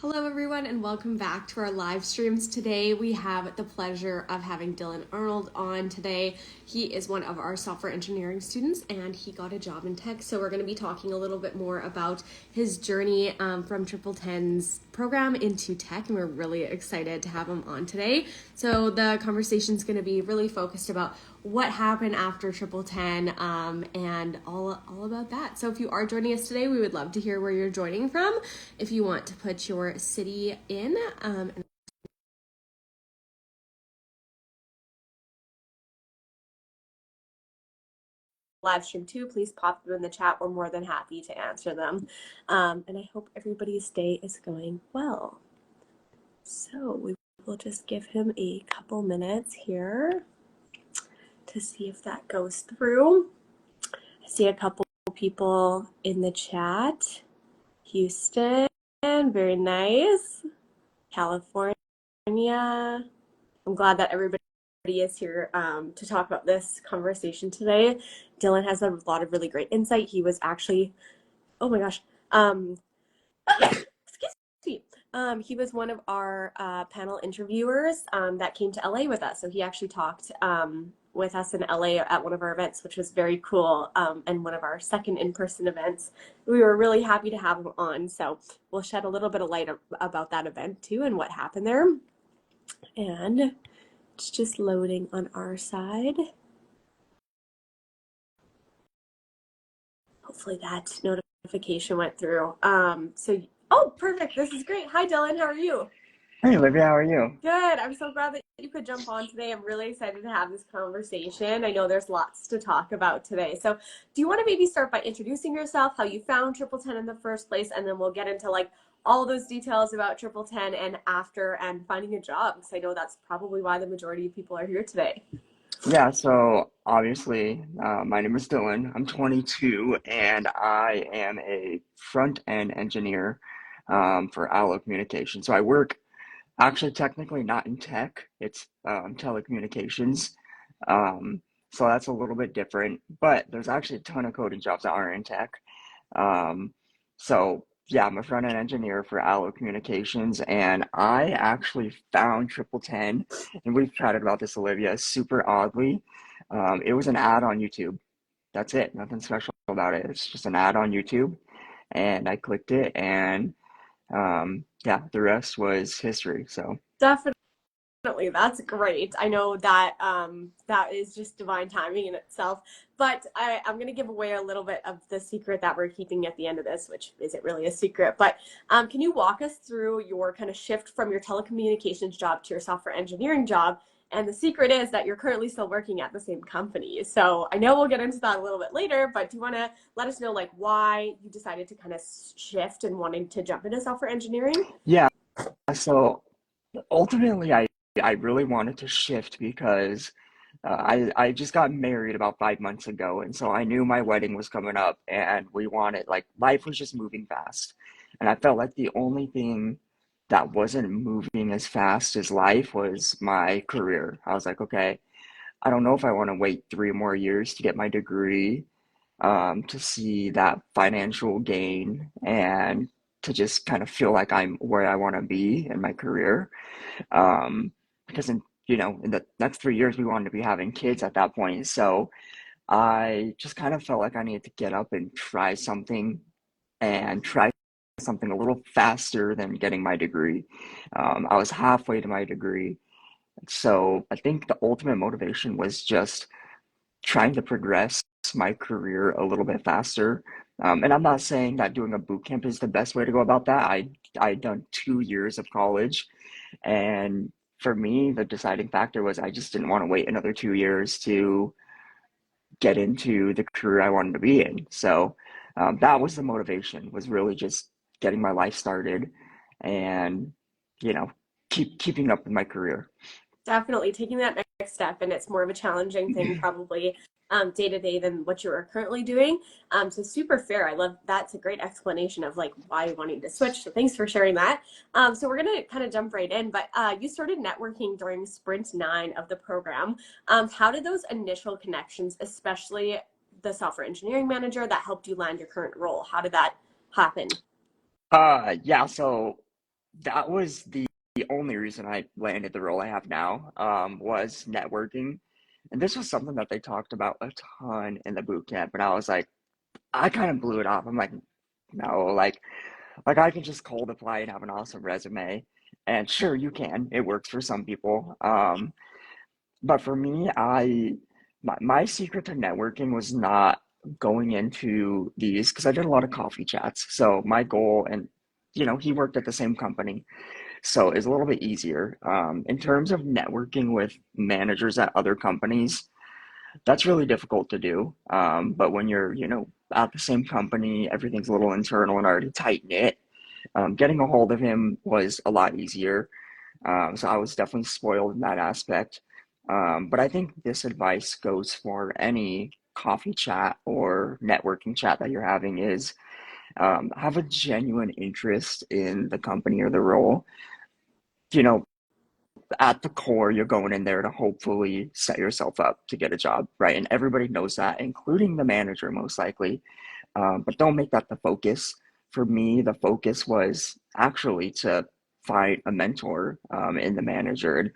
Hello everyone and welcome back to our live streams. Today we have the pleasure of having Dillon Arnold on today. He is one of our software engineering students and he got a job in tech. So we're going to be talking a little bit more about his journey from TripleTen's program into tech, and we're really excited to have him on today. So the conversation is going to be really focused about what happened after TripleTen and all about that. So if you are joining us today, we would love to hear where you're joining from. If you want to put your city in live stream too, please pop them in the chat. We're more than happy to answer them. And I hope everybody's day is going well. So we will just give him a couple minutes here to see if that goes through. I see a couple people in the chat. Houston, very nice. California. I'm glad that everybody is here to talk about this conversation today. Dillon has a lot of really great insight. He was actually, oh my gosh, excuse me. He was one of our panel interviewers that came to LA with us. So he actually talked with us in LA at one of our events, which was very cool, and one of our second in-person events. We were really happy to have him on. So we'll shed a little bit of light about that event too and what happened there. And it's just loading on our side. Hopefully that notification went through. Oh, perfect. This is great. Hi, Dillon. How are you? Hey, Olivia, how are you? Good. I'm so glad that you could jump on today. I'm really excited to have this conversation. I know there's lots to talk about today. So do you want to maybe start by introducing yourself, how you found TripleTen in the first place, and then we'll get into like all those details about TripleTen and after and finding a job, because I know that's probably why the majority of people are here today. Yeah, so obviously, my name is Dylan. I'm 22, and I am a front-end engineer for Alumni Communications. So I work actually technically not in tech, it's telecommunications. Um, so that's a little bit different, but there's actually a ton of coding jobs that aren't in tech. Um, so yeah, I'm a front end engineer for Allo Communications, and I actually found TripleTen, and we've chatted about this, Olivia, super oddly. It was an ad on YouTube. That's it. Nothing special about it. It's just an ad on YouTube, and I clicked it, and yeah, the rest was history. So Definitely, that's great. I know that that is just divine timing in itself. But I'm going to give away a little bit of the secret that we're keeping at the end of this, which isn't really a secret. But can you walk us through your kind of shift from your telecommunications job to your software engineering job? And the secret is that you're currently still working at the same company. So I know we'll get into that a little bit later, but do you want to let us know like why you decided to kind of shift and wanting to jump into software engineering? yeah, so ultimately, I really wanted to shift because I just got married about 5 months ago, and so I knew my wedding was coming up, and we wanted like life was just moving fast, and I felt like the only thing that wasn't moving as fast as life was my career. I was like, okay, I don't know if I want to wait 3 more years to get my degree, to see that financial gain and to just kind of feel like I'm where I want to be in my career. Because in the next 3 years we wanted to be having kids at that point. So I just kind of felt like I needed to get up and try something a little faster than getting my degree. I was halfway to my degree. So I think the ultimate motivation was just trying to progress my career a little bit faster. And I'm not saying that doing a boot camp is the best way to go about that. I done 2 years of college, and for me, the deciding factor was I just didn't want to wait another 2 years to get into the career I wanted to be in. So that was the motivation, was really just getting my life started and, you know, keeping up with my career. Definitely taking that next step, and it's more of a challenging thing probably day to day than what you are currently doing. So super fair. I love that's a great explanation of like why you wanting to switch. So thanks for sharing that. So we're gonna kind of jump right in, but you started networking during Sprint 9 of the program. How did those initial connections, especially the software engineering manager that helped you land your current role, how did that happen? Yeah, so that was the only reason I landed the role I have now, was networking. And this was something that they talked about a ton in the boot camp. And I was like, I kind of blew it off. I'm like, no, like I can just cold apply and have an awesome resume. And sure, you can. It works for some people. But for me, my secret to networking was not going into these because I did a lot of coffee chats. So my goal, and he worked at the same company, so it's a little bit easier. In terms of networking with managers at other companies, that's really difficult to do. But when you're, at the same company, everything's a little internal and already tight knit. Getting a hold of him was a lot easier. So I was definitely spoiled in that aspect. But I think this advice goes for any coffee chat or networking chat that you're having is have a genuine interest in the company or the role. You know, at the core, you're going in there to hopefully set yourself up to get a job, right? And everybody knows that, including the manager, most likely. But don't make that the focus. For me, the focus was actually to find a mentor in the manager. And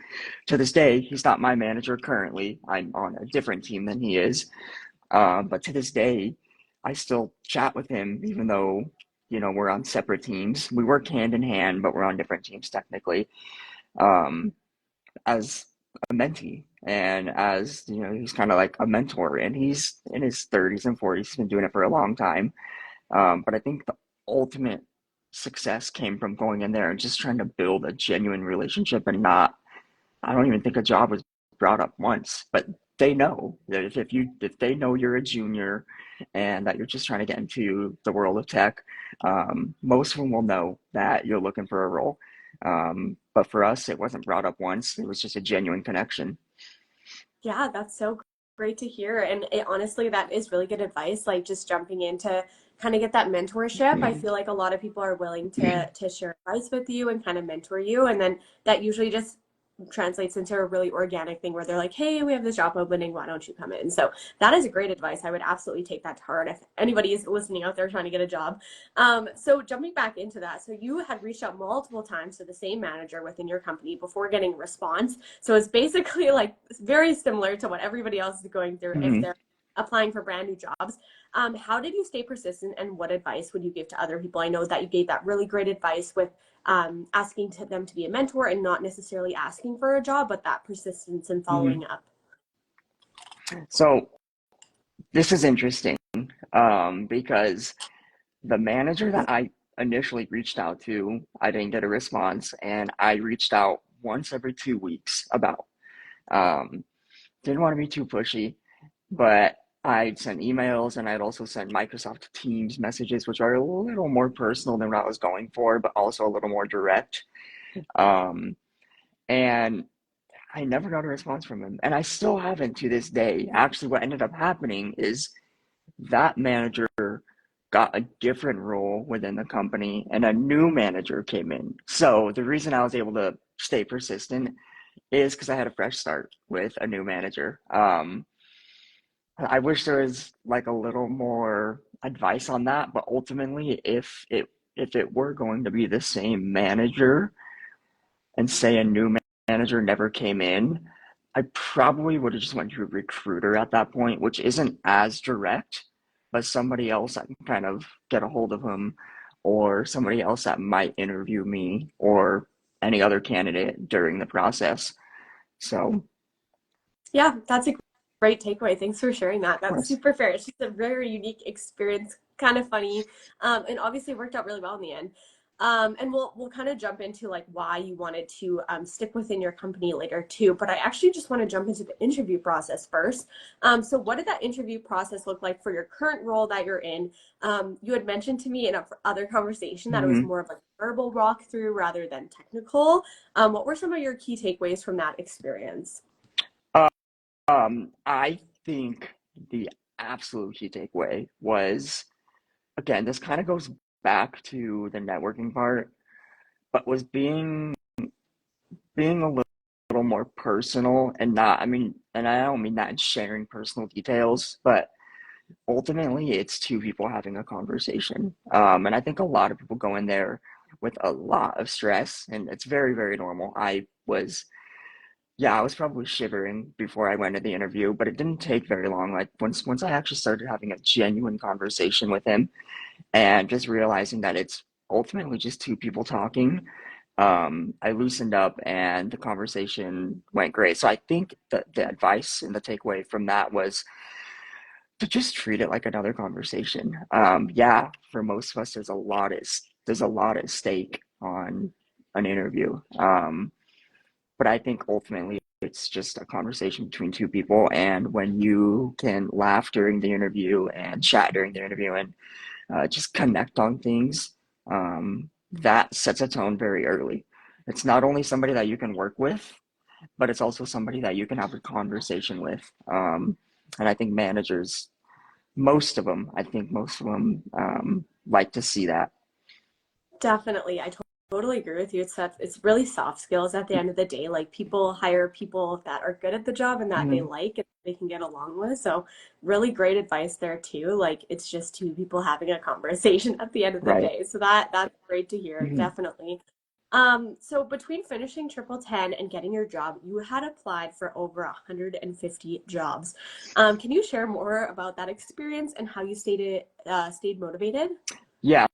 to this day, he's not my manager currently. I'm on a different team than he is. But to this day, I still chat with him, even though, we're on separate teams. We work hand in hand, but we're on different teams technically. Um, as a mentee and as he's kind of like a mentor, and he's in his 30s and 40s. He's been doing it for a long time, but I think the ultimate success came from going in there and just trying to build a genuine relationship. And not, I don't even think a job was brought up once, but they know that if they know you're a junior and that you're just trying to get into the world of tech, most of them will know that you're looking for a role. But for us, it wasn't brought up once. It was just a genuine connection. Yeah, that's so great to hear. And honestly, that is really good advice. Like just jumping in to kind of get that mentorship. I feel like a lot of people are willing to share advice with you and kind of mentor you. And then that usually just translates into a really organic thing where they're like, hey, we have this job opening, why don't you come in? So that is great advice. I would absolutely take that to heart if anybody is listening out there trying to get a job. So jumping back into that, so you had reached out multiple times to the same manager within your company before getting a response. So it's basically like very similar to what everybody else is going through if Mhm. they're applying for brand new jobs. How did you stay persistent, and what advice would you give to other people? I know that you gave that really great advice with asking them to be a mentor and not necessarily asking for a job, but that persistence and Mhm. following up. So this is interesting, because the manager that I initially reached out to, I didn't get a response, and I reached out once every 2 weeks about. Um, didn't want to be too pushy, but I'd send emails and I'd also send Microsoft Teams messages, which are a little more personal than what I was going for, but also a little more direct. Um, and I never got a response from him, and I still haven't to this day. Actually, what ended up happening is that manager got a different role within the company and a new manager came in. So the reason I was able to stay persistent is because I had a fresh start with a new manager. I wish there was like a little more advice on that, but ultimately, if it were going to be the same manager and say a new manager never came in, I probably would have just went to a recruiter at that point, which isn't as direct, but somebody else that can kind of get a hold of him, or somebody else that might interview me or any other candidate during the process. So, of Yeah, that's a great takeaway. Thanks for sharing that. That's course. super fair. It's just a very unique experience, kind of funny, and obviously worked out really well in the end. And we'll kind of jump into like why you wanted to stick within your company later too. But I actually just want to jump into the interview process first. So what did that interview process look like for your current role that you're in? You had mentioned to me in a other conversation that it was Mhm. more of like a verbal walkthrough rather than technical. What were some of your key takeaways from that experience? I think the absolute key takeaway was, again, this kind of goes back to the networking part, but was being a little more personal and not, I mean, and I don't mean that in sharing personal details, but ultimately it's two people having a conversation. And I think a lot of people go in there with a lot of stress, and it's very, very normal. I was probably shivering before I went to the interview, but it didn't take very long. Like once I actually started having a genuine conversation with him and just realizing that it's ultimately just two people talking, I loosened up and the conversation went great. So I think that the advice and the takeaway from that was to just treat it like another conversation. Yeah, for most of us, there's a lot at stake on an interview. But I think ultimately it's just a conversation between two people. And when you can laugh during the interview and chat during the interview and just connect on things, that sets a tone very early. It's not only somebody that you can work with, but it's also somebody that you can have a conversation with. And I think managers, I think most of them like to see that. Definitely. I totally agree with you. It's really soft skills at the end of the day. Like people hire people that are good at the job and that they Mhm. like and they can get along with. So really great advice there too. Like it's just two people having a conversation at the end of the Right. day. So that's great to hear. Mhm. Definitely. So between finishing TripleTen and getting your job, you had applied for over 150 jobs. Can you share more about that experience and how you stayed motivated? Yeah.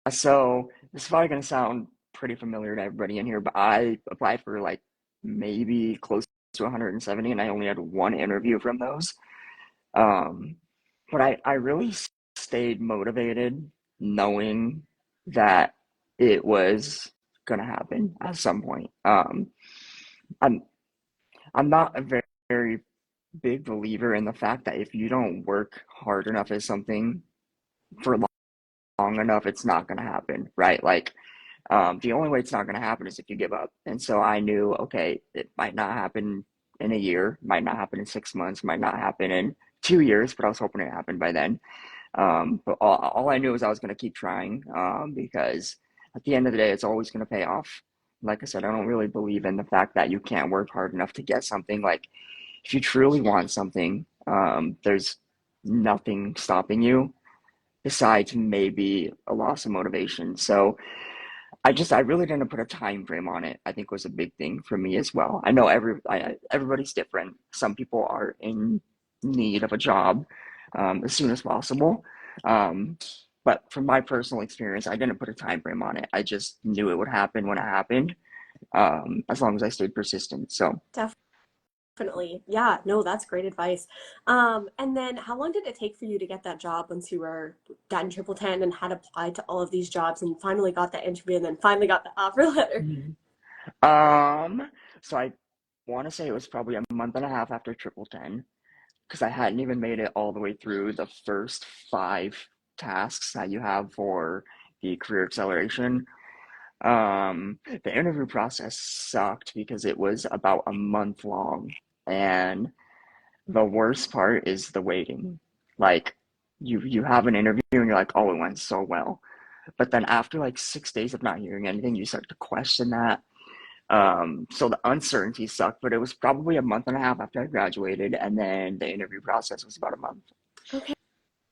So this is probably going to sound pretty familiar to everybody in here, but I applied for like maybe close to 170, and I only had one interview from those. Um, but I really stayed motivated knowing that it was going to happen at some point. I'm I'm not a very, very big believer in the fact that if you don't work hard enough at something for long enough, it's not going to happen, right? Like, the only way it's not going to happen is if you give up. And so I knew, okay, it might not happen in a year, might not happen in 6 months, might not happen in 2 years, but I was hoping it happened by then. But all I knew was I was going to keep trying because at the end of the day, it's always going to pay off. Like I said, I don't really believe in the fact that you can't work hard enough to get something. Like, if you truly want something, there's nothing stopping you besides maybe a loss of motivation. So I really didn't put a time frame on it. I think was a big thing for me as well. I know everybody's different. Some people are in need of a job as soon as possible. Um, but from my personal experience, I didn't put a time frame on it. I just knew it would happen when it happened, as long as I stayed persistent. So Definitely. Yeah, no, that's great advice. And then how long did it take for you to get that job once you were done TripleTen and had applied to all of these jobs and finally got that interview and then finally got the offer letter? Mhm. um, so I want to say it was probably a month and a half after Triple 10, because I hadn't even made it all the way through the first five tasks that you have for the career acceleration. The interview process sucked because it was about a month long, and the worst part is the waiting. Like you have an interview and you're like, oh, it went so well, but then after like 6 days of not hearing anything, you start to question that. So the uncertainty sucked, but it was probably a month and a half after I graduated, and then the interview process was about a month. Okay.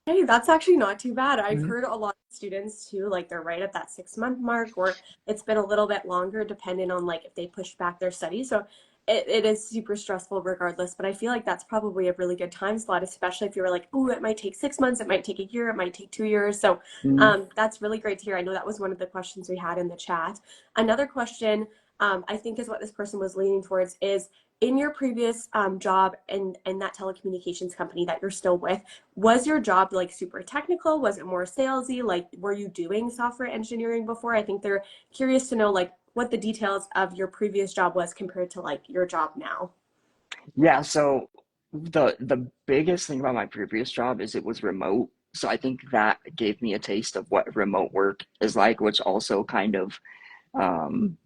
Hey, that's actually not too bad. I've Mhm. heard a lot of students too, like they're right at that 6 month mark, or it's been a little bit longer, depending on like if they push back their studies. So it is super stressful regardless. But I feel like that's probably a really good time slot, especially if you were like, oh, it might take 6 months, it might take a year, it might take 2 years. So Mhm. that's really great to hear. I know that was one of the questions we had in the chat. Another question I think is what this person was leaning towards is in your previous job and that telecommunications company that you're still with, was your job like super technical? Was it more salesy? Like, were you doing software engineering before? I think they're curious to know like what the details of your previous job was compared to like your job now. Yeah, so the biggest thing about my previous job is it was remote. So I think that gave me a taste of what remote work is like, which also um,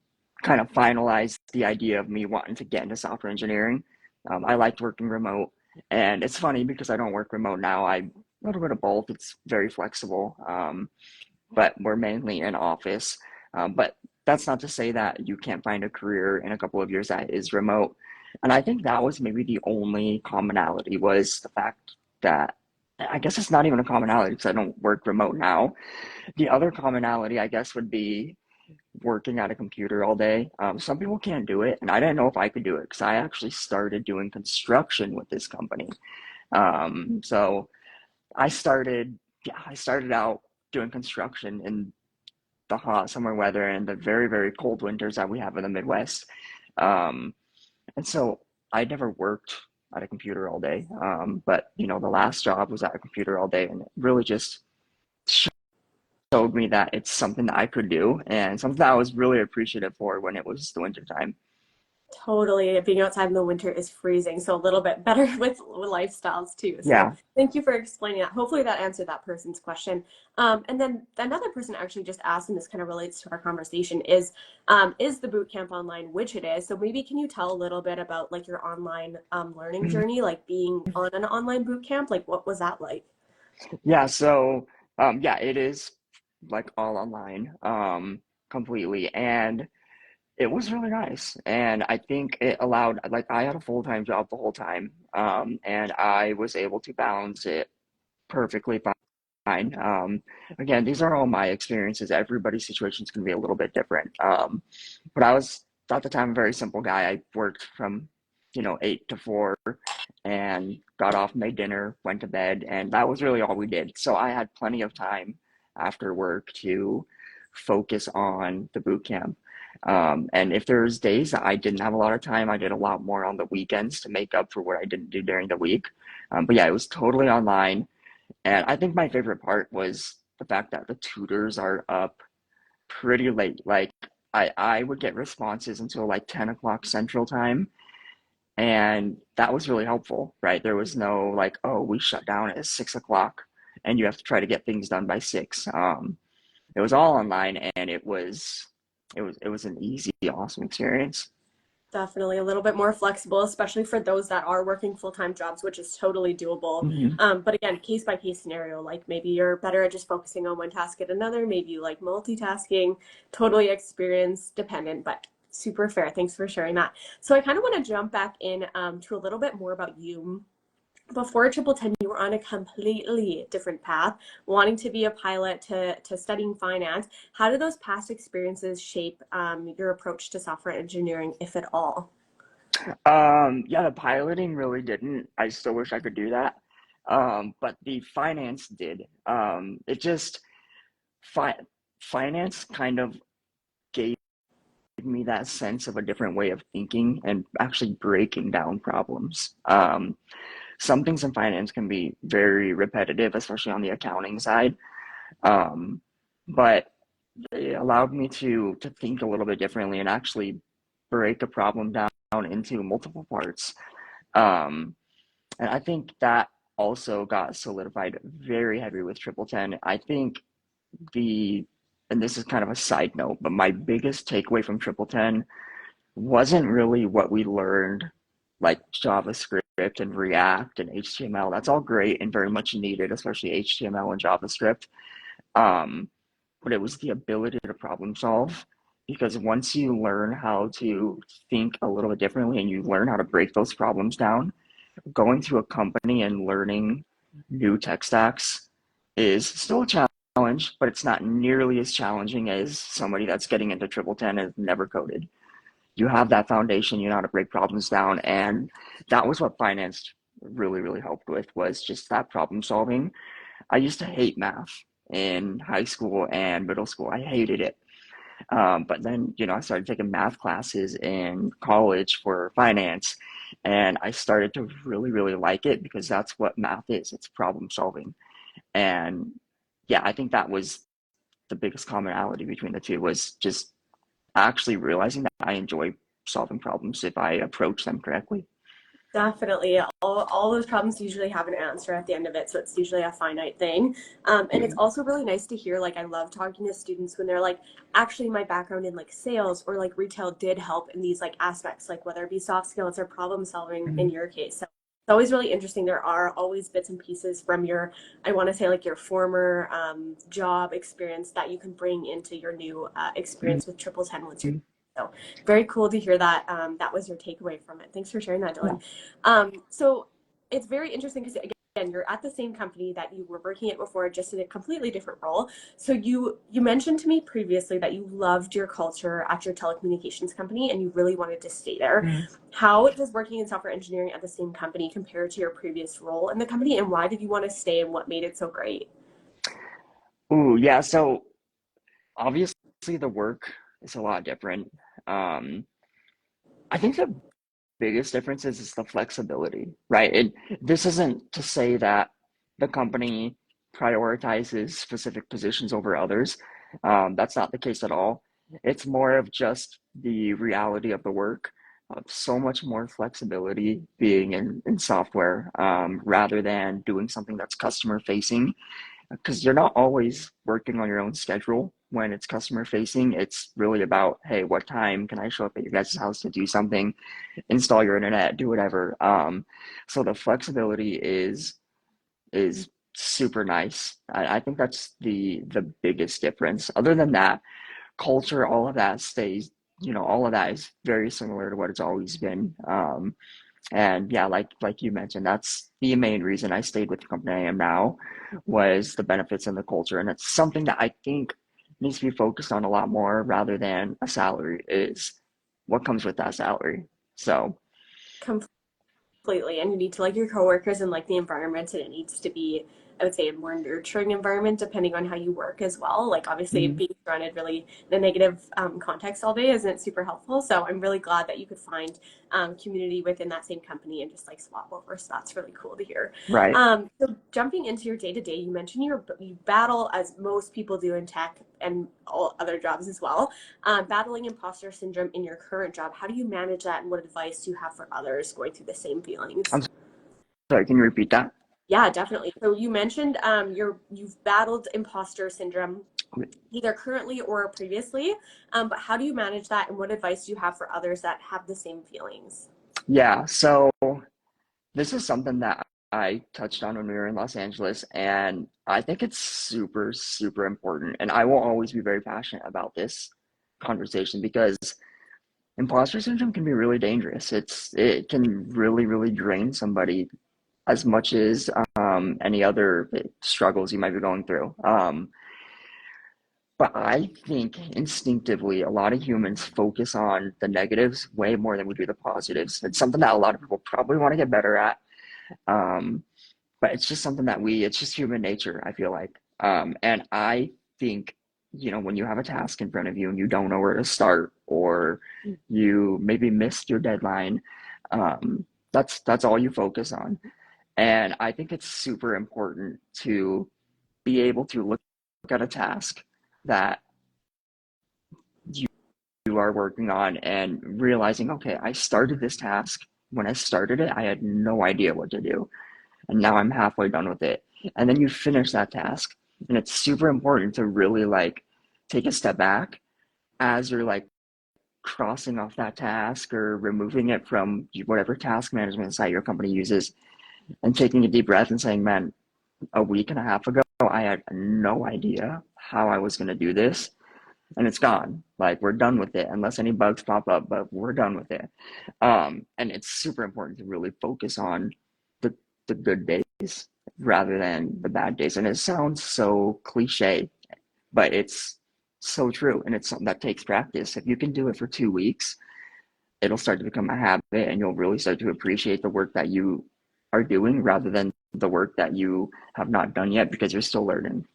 kind of finalized the idea of me wanting to get into software engineering. I liked working remote, and it's funny because I don't work remote now. I a little bit of both. It's very flexible, but we're mainly in office. But that's not to say that you can't find a career in a couple of years that is remote. And I think that was maybe the only commonality was the fact that I guess it's not even a commonality because I don't work remote now. The other commonality, I guess, would be working at a computer all day. Some people can't do it, and I didn't know if I could do it because I actually started doing construction with this company. So I started out doing construction in the hot summer weather and the very, very cold winters that we have in the Midwest. Um, and so I never worked at a computer all day. But the last job was at a computer all day, and it really just showed me that it's something that I could do and something that I was really appreciative for when it was the winter time. Totally. Being outside in the winter is freezing, so a little bit better with lifestyles too. So Yeah. thank you for explaining that. Hopefully that answered that person's question. And then another person actually just asked, and this kind of relates to our conversation, is the boot camp online, which it is. So maybe can you tell a little bit about like your online learning journey, like being on an online boot camp? Like what was that like? Yeah. So, yeah, it is like all online, completely. And it was really nice. And I think it allowed, like, I had a full-time job the whole time. And I was able to balance it perfectly fine. Again, these are all my experiences. Everybody's situations can be a little bit different. But I was at the time a very simple guy. I worked from 8 to 4 and got off, made dinner, went to bed, and that was really all we did. So I had plenty of time after work to focus on the boot camp. And if there's days that I didn't have a lot of time, I did a lot more on the weekends to make up for what I didn't do during the week. But yeah, it was totally online. And I think my favorite part was the fact that the tutors are up pretty late. Like I would get responses until like 10 o'clock Central Time. And that was really helpful, right? There was no like, oh, we shut down at 6 o'clock and you have to try to get things done by 6. It was all online and it was an easy, awesome experience. Definitely a little bit more flexible, especially for those that are working full-time jobs, which is totally doable. Hmm. But again, case by case scenario, like maybe you're better at just focusing on one task at another, maybe you like multitasking, totally experience dependent, but super fair. Thanks for sharing that. So I kind of want to jump back in to a little bit more about you. Before TripleTen, you were on a completely different path, wanting to be a pilot to studying finance. How did those past experiences shape your approach to software engineering, if at all? Yeah, the piloting really didn't. I still wish I could do that. But the finance did. It just fi finance kind of gave me that sense of a different way of thinking and actually breaking down problems. Some things in finance can be very repetitive, especially on the accounting side. Um, but it allowed me to think a little bit differently and actually break a problem down into multiple parts. Um, and I think that also got solidified very heavy with TripleTen. I think the, and this is kind of a side note, but my biggest takeaway from TripleTen wasn't really what we learned, like JavaScript and React and HTML. That's all great and very much needed, especially HTML and JavaScript. Um, but it was the ability to problem solve. Because once you learn how to think a little bit differently and you learn how to break those problems down, going to a company and learning new tech stacks is still a challenge, but it's not nearly as challenging as somebody that's getting into TripleTen and has never coded. You have that foundation, you know how to break problems down, and that was what finance really, really helped with was just that problem solving. I used to hate math in high school and middle school. I hated it. But then, I started taking math classes in college for finance, and I started to really, really like it because that's what math is. It's problem solving. And yeah, I think that was the biggest commonality between the two was just actually realizing that I enjoy solving problems if I approach them correctly. Definitely. All those problems usually have an answer at the end of it, so it's usually a finite thing. And it's Yeah. also really nice to hear, like, I love talking to students when they're like, actually, my background in like sales or like retail did help in these like aspects, like whether it be soft skills or problem solving in Mhm. your case. So it's always really interesting. There are always bits and pieces from your, I want to say, like your former job experience that you can bring into your new experience with TripleTen once you're Mhm. so very cool to hear that that was your takeaway from it. Thanks for sharing that, Yeah. Dylan. So it's very interesting because again, you're at the same company that you were working at before, just in a completely different role. So you mentioned to me previously that you loved your culture at your telecommunications company and you really wanted to stay there. Mm. How does working in software engineering at the same company compare to your previous role in the company, and why did you want to stay and what made it so great? Ooh, yeah. So obviously the work is a lot different. Um, I think the biggest difference is the flexibility, right? This isn't to say that the company prioritizes specific positions over others. That's not the case at all. It's more of just the reality of the work, of so much more flexibility being in software, rather than doing something that's customer facing, because you're not always working on your own schedule when it's customer facing. It's really about, hey, what time can I show up at your guys' house to do something, install your internet, do whatever. So the flexibility is super nice. I think that's the biggest difference. Other than that, culture, all of that stays, all of that is very similar to what it's always been. And yeah, like you mentioned, that's the main reason I stayed with the company I am now, was the benefits and the culture. And it's something that I think needs to be focused on a lot more rather than a salary, is what comes with that salary. So Completely. And you need to like your coworkers and like the environment, and it needs to be, I would say, a more nurturing environment depending on how you work as well. Like obviously mhm, being surrounded really in a negative context all day isn't super helpful. So I'm really glad that you could find community within that same company and just like swap over. So that's really cool to hear. right. So jumping into your day to day, you mentioned you battle, as most people do in tech and all other jobs as well, battling imposter syndrome in your current job. How do you manage that, and what advice do you have for others going through the same feelings? I'm sorry, can you repeat that? Yeah, definitely. So you mentioned you've battled imposter syndrome either currently or previously, but how do you manage that, and what advice do you have for others that have the same feelings? Yeah, so this is something that I touched on when we were in Los Angeles, and I think it's super, super important. And I will always be very passionate about this conversation because imposter syndrome can be really dangerous. It can really, really drain somebody as much as any other struggles you might be going through. But I think instinctively, a lot of humans focus on the negatives way more than we do the positives. It's something that a lot of people probably want to get better at. Um, but it's just something that it's just human nature, I feel like. And I think, when you have a task in front of you and you don't know where to start, or you maybe missed your deadline, that's all you focus on. And I think it's super important to be able to look at a task that you are working on and realizing, okay, I started this task. When I started it, I had no idea what to do. And now I'm halfway done with it. And then you finish that task. And it's super important to really like take a step back as you're like crossing off that task or removing it from whatever task management site your company uses, and taking a deep breath and saying, man, a week and a half ago, I had no idea how I was going to do this. And it's gone. Like, we're done with it, unless any bugs pop up, but we're done with it. And it's super important to really focus on the, the good days rather than the bad days. And it sounds so cliche, but it's so true. And it's something that takes practice. If you can do it for 2 weeks, it'll start to become a habit, and you'll really start to appreciate the work that you are doing rather than the work that you have not done yet because you're still learning.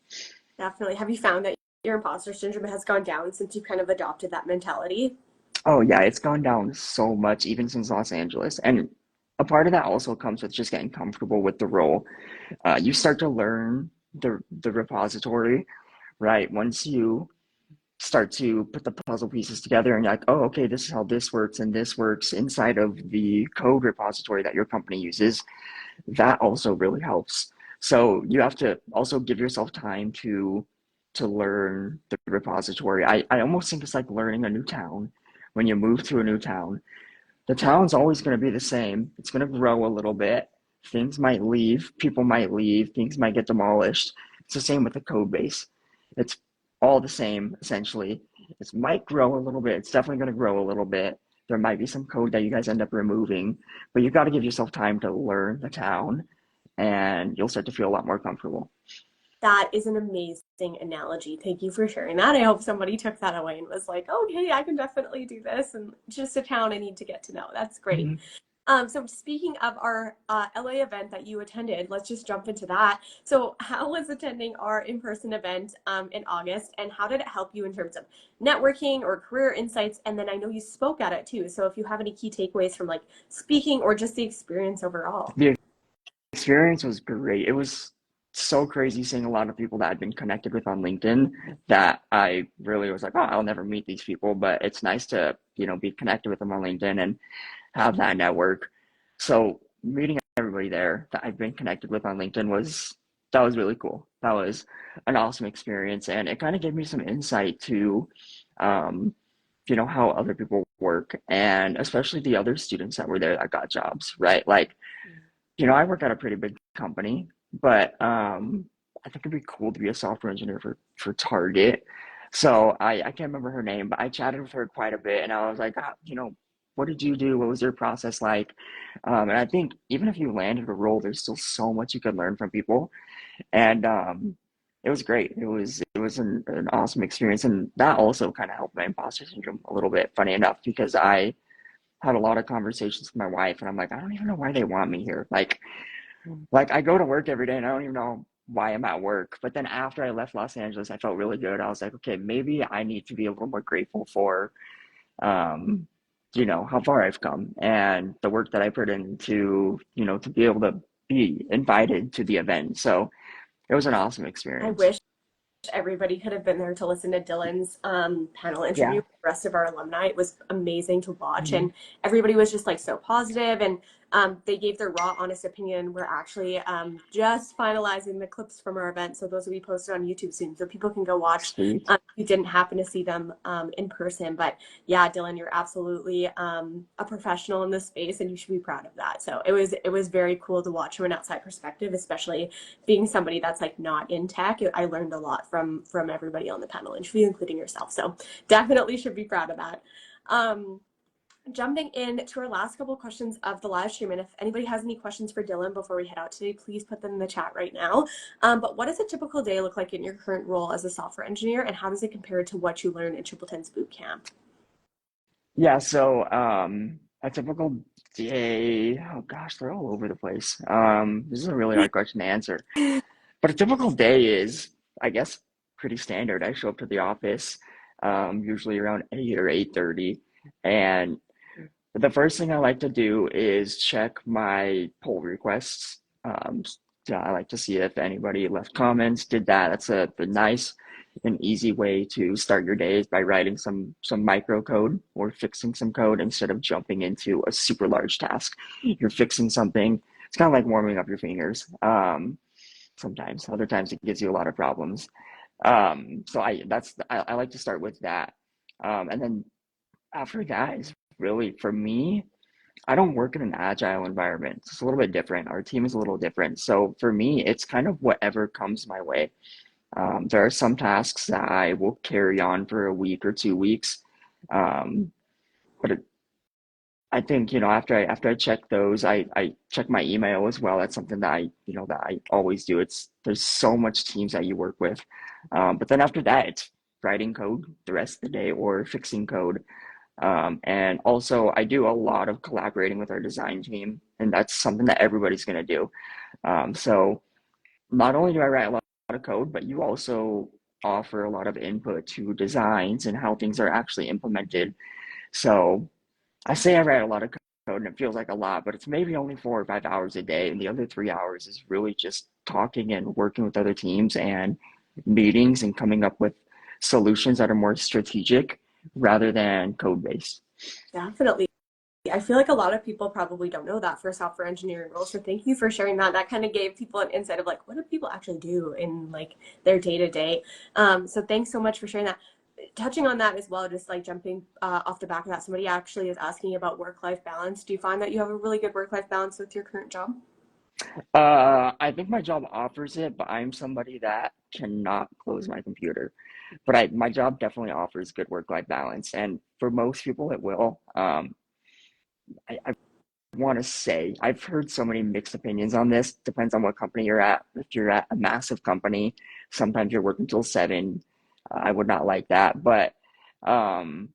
Definitely. Have you found that your imposter syndrome has gone down since you kind of adopted that mentality? Oh yeah, it's gone down so much even since Los Angeles. And a part of that also comes with just getting comfortable with the role. You start to learn the repository, right? Once you start to put the puzzle pieces together and you're like, oh, okay, this is how this works and this works inside of the code repository that your company uses, that also really helps. So you have to also give yourself time to learn the repository. I almost think it's like learning a new town. When you move to a new town, the town's always going to be the same. It's going to grow a little bit. Things might leave, people might leave, things might get demolished. It's the same with the code base. It's all the same essentially. It might grow a little bit. It's definitely going to grow a little bit. There might be some code that you guys end up removing, but you've got to give yourself time to learn the town and you'll start to feel a lot more comfortable. That is an amazing analogy. Thank you for sharing that. I hope somebody took that away and was like, okay, I can definitely do this. And just a town I need to get to know. That's great. Mhm. So speaking of our LA event that you attended, let's just jump into that. So how was attending our in-person event in August, and how did it help you in terms of networking or career insights? And then I know you spoke at it too. So if you have any key takeaways from like speaking or just the experience overall. The experience was great. It was so crazy seeing a lot of people that I'd been connected with on LinkedIn that I really was like, oh, I'll never meet these people, but it's nice to, be connected with them on LinkedIn and have that network. So meeting everybody there that I've been connected with on LinkedIn that was really cool. That was an awesome experience, and it kind of gave me some insight to, um, how other people work, and especially the other students that were there that got jobs, right? Like, I work at a pretty big company, but I think it'd be cool to be a software engineer for Target. So I can't remember her name, but I chatted with her quite a bit, and I was like, what did you do? What was your process like? And I think even if you landed a role, there's still so much you could learn from people, and it was great. It was an awesome experience, and that also kind of helped my imposter syndrome a little bit. Funny enough, because I had a lot of conversations with my wife, and I'm like, I don't even know why they want me here. Like I go to work every day, and I don't even know why I'm at work. But then after I left Los Angeles, I felt really good. I was like, okay, maybe I need to be a little more grateful for, um, how far I've come and the work that I put into, to be able to be invited to the event. So it was an awesome I experience. wish everybody could have been there to listen to Dillon's panel interview Yeah. with the rest of our alumni. It was amazing to watch, Mhm. and everybody was just like so positive, and they gave their raw, honest opinion. We're actually just finalizing the clips from our event, so those will be posted on YouTube soon, so people can go watch. Sweet. If you didn't happen to see them in person, but yeah, Dillon, you're absolutely a professional in this space, and you should be proud of that. So it was very cool to watch from an outside perspective, especially being somebody that's like not in tech. I learned a lot from everybody on the panel interview, including yourself. So definitely should be proud of that. Um, Jumping in to our last couple of questions of the live stream, and if anybody has any questions for Dillon before we head out today, please put them in the chat right now. But what does a typical day look like in your current role as a software engineer, and how does it compare to what you learned in TripleTen's boot camp? Yeah, so a typical day, oh gosh, they're all over the place. This is a really hard question to answer. But a typical day is, I guess, pretty standard. I show up to the office usually around 8 or 8:30, and the first thing I like to do is check my pull requests. Yeah, I like to see if anybody left comments, did that. That's a nice and easy way to start your day is by writing some micro code or fixing some code instead of jumping into a super large task. You're fixing something. It's kind of like warming up your fingers. Sometimes, other times it gives you a lot of problems. So I like to start with that, and then after that is really for me. I don't work in an agile environment. It's a little bit different. Our team is a little different. So for me, it's kind of whatever comes my way. There are some tasks that I will carry on for a week or 2 weeks. Um, but I think, after I check those, I check my email as well. That's something that I always do. There's so much teams that you work with. But then after that, it's writing code the rest of the day or fixing code. And also, I do a lot of collaborating with our design team, and that's something that everybody's going to do. So not only do I write a lot of code, but you also offer a lot of input to designs and how things are actually implemented. So I say I write a lot of code, and it feels like a lot, but it's maybe only 4 or 5 hours a day, and the other 3 hours is really just talking and working with other teams and meetings and coming up with solutions that are more strategic rather than code based. Definitely. I feel like a lot of people probably don't know that for software engineering roles. So thank you for sharing that. That kind of gave people an insight of like, what do people actually do in like their day to day? So thanks so much for sharing that. Touching on that as well, just like jumping off the back of that, somebody actually is asking about work-life balance. Do you find that you have a really good work-life balance with your current job? I think my job offers it, but I'm somebody that cannot close my computer. But my job definitely offers good work-life balance, and for most people, it will. I've want to say. I've heard so many mixed opinions on this. Depends on what company you're at. If you're at a massive company, sometimes you're working till 7. I would not like that. But um,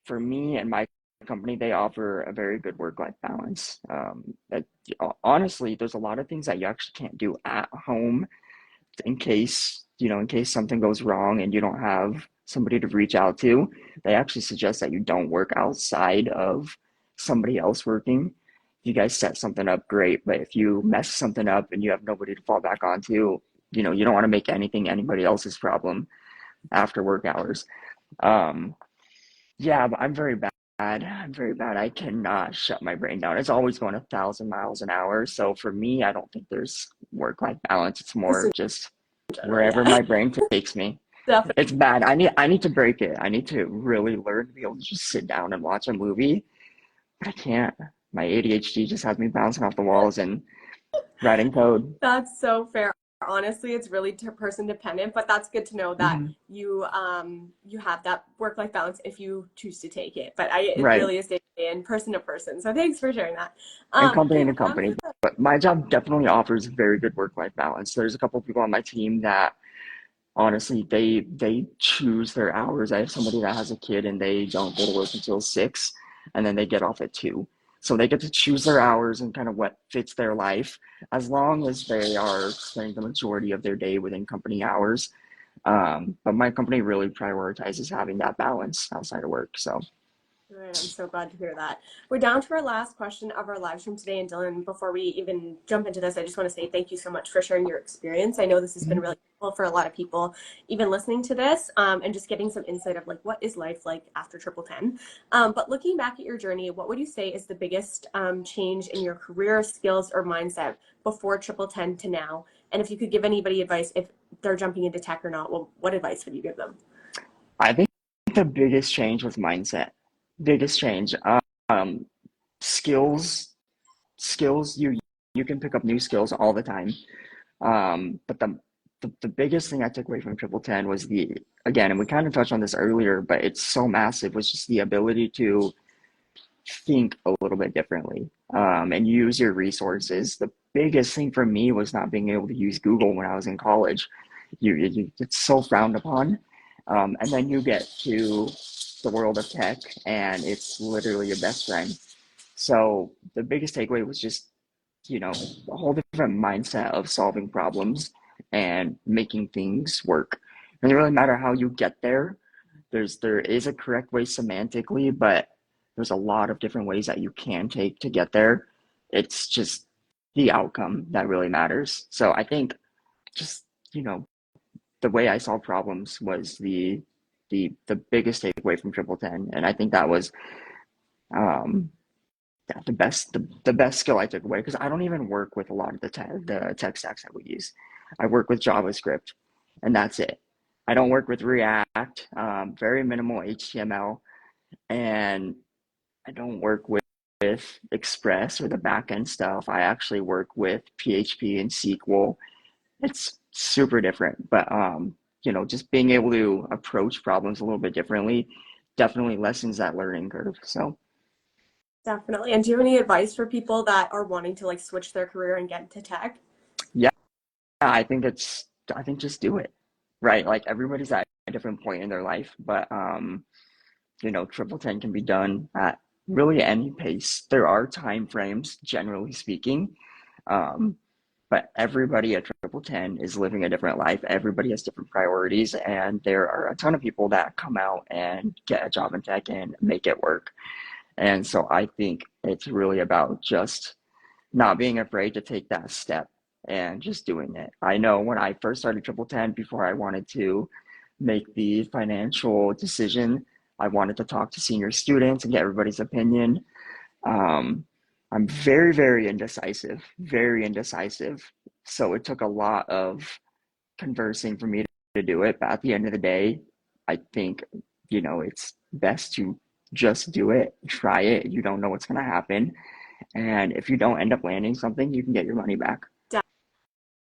for me and my company, they offer a very good work-life balance. Honestly, there's a lot of things that you actually can't do at home in case something goes wrong and you don't have somebody to reach out to. They actually suggest that you don't work outside of somebody else working. If you guys set something up, great, but if you mess something up and you have nobody to fall back onto, you don't want to make anything anybody else's problem after work hours. Um, yeah, but I'm very bad. I'm very bad. I cannot shut my brain down. It's always going 1,000 miles an hour. So for me, I don't think there's work-life balance. It's Just more in just general, wherever yeah. my brain takes me. Definitely. It's bad. I need to break it. I need to really learn to be able to just sit down and watch a movie, but I can't. My ADHD just has me bouncing off the walls and writing code. That's so fair. Honestly, it's really person dependent, but that's good to know that Hmm. you have that work-life balance if you choose to take it. But it Right. really is day to day and person to person. So thanks for sharing that. And company Okay, to we're down company. to the But my job definitely offers very good work-life balance. There's a couple of people on my team that honestly they choose their hours. I have somebody that has a kid and they don't go to work until 6 and then they get off at 2. So they get to choose their hours and kind of what fits their life as long as they are spending the majority of their day within company hours. But my company really prioritizes having that balance outside of work. So Right, I'm so glad to hear that. We're down to our last question of our live stream today. And Dylan, before we even jump into this, I just want to say thank you so much for sharing your experience. I know this has been mhm. really helpful for a lot of people, even listening to this, and just getting some insight of like what is life like after TripleTen. But looking back at your journey, what would you say is the biggest change in your career, skills, or mindset before TripleTen to now? And if you could give anybody advice if they're jumping into tech or not, well, what advice would you give them? I think the biggest change was mindset. Biggest change. Um, skills, skills. You can pick up new skills all the time. But the biggest thing I took away from TripleTen was again, and we kind of touched on this earlier, but it's so massive, was just the ability to think a little bit differently, and use your resources. The biggest thing for me was not being able to use Google when I was in college. It's so frowned upon. And then you get to the world of tech, and it's literally your best friend. So the biggest takeaway was just a whole different mindset of solving problems and making things work. It doesn't really matter how you get there. There is a correct way semantically, but there's a lot of different ways that you can take to get there. It's just the outcome that really matters. So I think just, you know, the way I solve problems was the biggest takeaway from TripleTen. And I think that was um yeah, the best skill I took away because I don't even work with a lot of the tech stacks that we use. I work with JavaScript, and that's it. I don't work with React, very minimal HTML, and I don't work with Express or the backend stuff. I actually work with PHP and SQL. It's super different, but just being able to approach problems a little bit differently definitely lessens that learning curve. So. Definitely. And do you have any advice for people that are wanting to like switch their career and get into tech? Yeah, I think just do it. Right? Like everybody's at a different point in their life, but TripleTen can be done at really any pace. There are time frames, generally speaking. Um, but everybody at TripleTen is living a different life. Everybody has different priorities, and there are a ton of people that come out and get a job in tech and make it work. And so I think it's really about just not being afraid to take that step and just doing it. I know when I first started TripleTen, before I wanted to make the financial decision, I wanted to talk to senior students and get everybody's opinion. Um, I'm very, very indecisive, very indecisive. So it took a lot of conversing for me to do it. But at the end of the day, I think, it's best to just do it, try it. You don't know what's going to happen. And if you don't end up landing something, you can get your money back.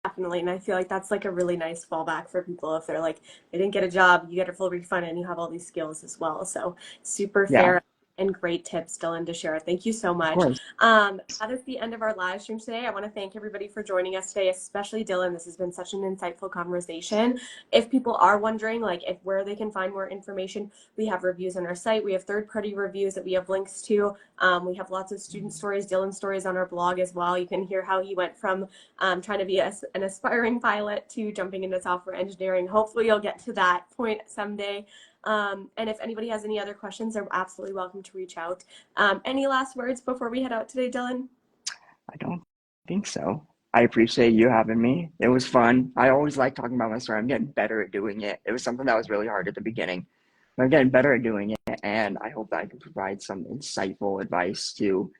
Definitely. And I feel like that's like a really nice fallback for people if they're like, they didn't get a job, you get a full refund and you have all these skills as well. So super Yeah. fair. and great tips, Dillon, to share. Thank you so Of much. course. That is the end of our live stream today. I want to thank everybody for joining us today, especially Dillon. This has been such an insightful conversation. If people are wondering, like, if where they can find more information, we have reviews on our site. We have third-party reviews that we have links to. We have lots of student stories, Dillon stories on our blog as well. You can hear how he went from trying to be an aspiring pilot to jumping into software engineering. Hopefully, you'll get to that point someday. And if anybody has any other questions, they're absolutely welcome to reach out. Any last words before we head out today, Dillon? I don't think so. I appreciate you having me. It was fun. I always like talking about my story. I'm getting better at doing it. It was something that was really hard at the beginning. But I'm getting better at doing it, and I hope that I can provide some insightful advice to,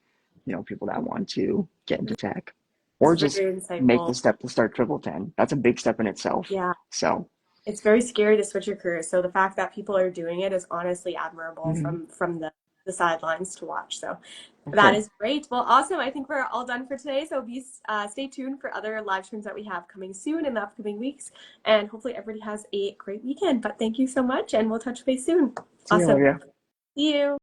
people that want to get into tech It's or just very make the insightful. step to start TripleTen. That's a big step in itself. Yeah, So, it's very scary to switch your career. So the fact that people are doing it is honestly admirable mhm, from the sidelines to watch. So for that sure. is great. Well, awesome. I think we're all done for today. So stay tuned for other live streams that we have coming soon in the upcoming weeks. And hopefully everybody has a great weekend. But thank you so much, and we'll touch base soon. See you, Awesome. Olivia. See you.